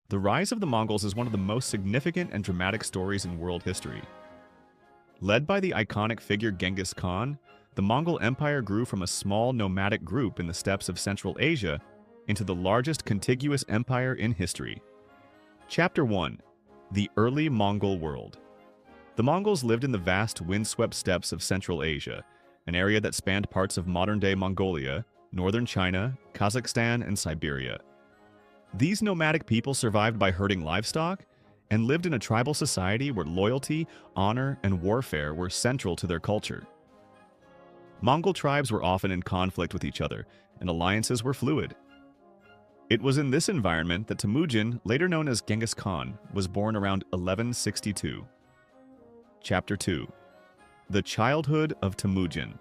The rise of the Mongols is one of the most significant and dramatic stories in world history. Led by the iconic figure Genghis Khan, the Mongol Empire grew from a small nomadic group in the steppes of Central Asia into the largest contiguous empire in history. Chapter 1. The Early Mongol World. The Mongols lived in the vast windswept steppes of Central Asia, an area that spanned parts of modern-day Mongolia, northern China, Kazakhstan, and Siberia. These nomadic people survived by herding livestock and lived in a tribal society where loyalty, honor, and warfare were central to their culture. Mongol tribes were often in conflict with each other, and alliances were fluid. It was in this environment that Temujin, later known as Genghis Khan, was born around 1162. Chapter 2. The Childhood of Temujin.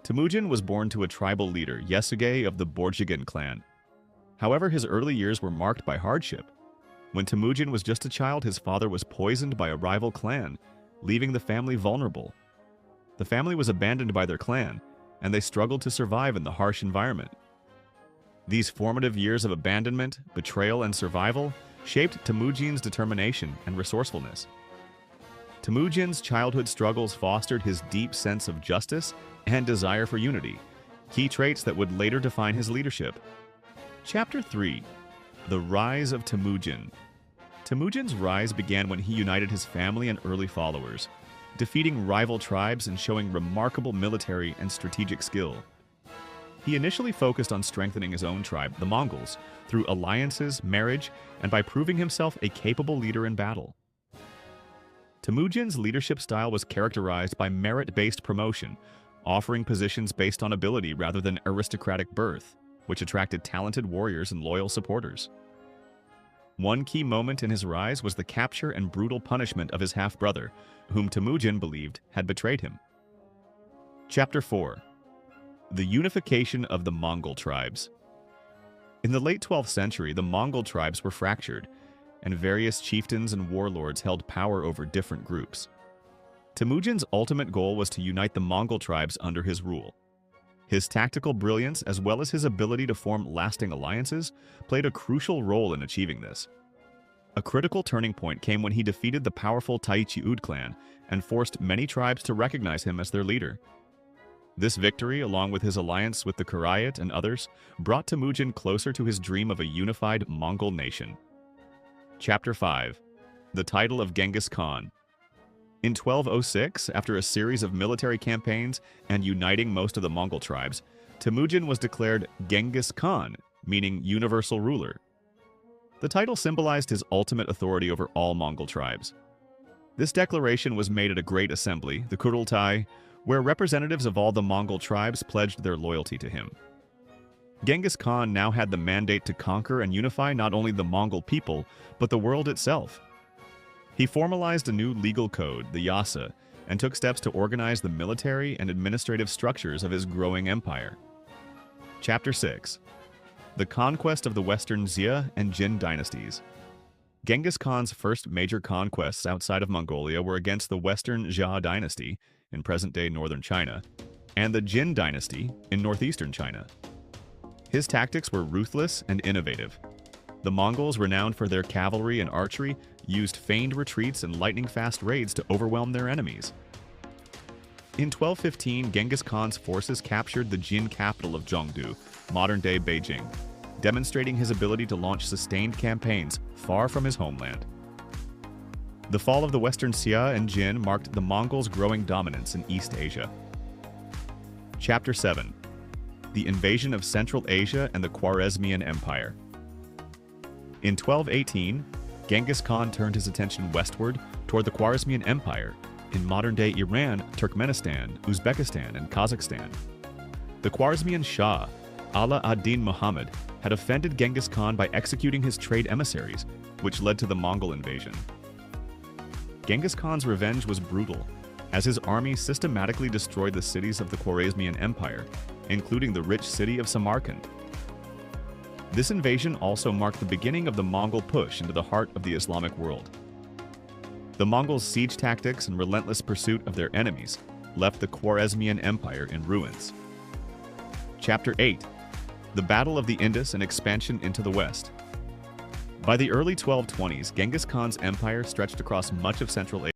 Temujin was born to a tribal leader, Yesugei of the Borjigin clan. However, his early years were marked by hardship. When Temujin was just a child, his father was poisoned by a rival clan, leaving the family vulnerable. The family was abandoned by their clan, and they struggled to survive in the harsh environment. These formative years of abandonment, betrayal, and survival shaped Temujin's determination and resourcefulness. Temujin's childhood struggles fostered his deep sense of justice and desire for unity, key traits that would later define his leadership. Chapter 3. The Rise of Temujin. Temujin's rise began when he united his family and early followers, defeating rival tribes and showing remarkable military and strategic skill. He initially focused on strengthening his own tribe, the Mongols, through alliances, marriage, and by proving himself a capable leader in battle. Temujin's leadership style was characterized by merit-based promotion, offering positions based on ability rather than aristocratic birth, which attracted talented warriors and loyal supporters. One key moment in his rise was the capture and brutal punishment of his half-brother, whom Temujin believed had betrayed him. Chapter 4. The Unification of the Mongol Tribes. In the late 12th century, the Mongol tribes were fractured, and various chieftains and warlords held power over different groups. Temujin's ultimate goal was to unite the Mongol tribes under his rule. His tactical brilliance, as well as his ability to form lasting alliances, played a crucial role in achieving this. A critical turning point came when he defeated the powerful Taichi-Ud clan and forced many tribes to recognize him as their leader. This victory, along with his alliance with the Khurayat and others, brought Temujin closer to his dream of a unified Mongol nation. Chapter 5. The Title of Genghis Khan. In 1206, after a series of military campaigns and uniting most of the Mongol tribes, Temujin was declared Genghis Khan, meaning universal ruler. The title symbolized his ultimate authority over all Mongol tribes. This declaration was made at a great assembly, the Kurultai, where representatives of all the Mongol tribes pledged their loyalty to him. Genghis Khan now had the mandate to conquer and unify not only the Mongol people, but the world itself. He formalized a new legal code, the Yasa, and took steps to organize the military and administrative structures of his growing empire. Chapter 6. The Conquest of the Western Xia and Jin dynasties. Genghis Khan's first major conquests outside of Mongolia were against the Western Xia dynasty, in present-day northern China, and the Jin dynasty in northeastern China. His tactics were ruthless and innovative. The Mongols, renowned for their cavalry and archery, used feigned retreats and lightning-fast raids to overwhelm their enemies. In 1215, Genghis Khan's forces captured the Jin capital of Zhongdu, modern-day Beijing, demonstrating his ability to launch sustained campaigns far from his homeland. The fall of the Western Xia and Jin marked the Mongols' growing dominance in East Asia. Chapter 7. The Invasion of Central Asia and the Khwarezmian Empire. In 1218, Genghis Khan turned his attention westward toward the Khwarezmian Empire in modern-day Iran, Turkmenistan, Uzbekistan, and Kazakhstan. The Khwarezmian Shah, Ala ad-Din Muhammad, had offended Genghis Khan by executing his trade emissaries, which led to the Mongol invasion. Genghis Khan's revenge was brutal, as his army systematically destroyed the cities of the Khwarezmian Empire, including the rich city of Samarkand. This invasion also marked the beginning of the Mongol push into the heart of the Islamic world. The Mongols' siege tactics and relentless pursuit of their enemies left the Khwarezmian Empire in ruins. Chapter 8. The Battle of the Indus and Expansion into the West. By the early 1220s, Genghis Khan's empire stretched across much of Central Asia.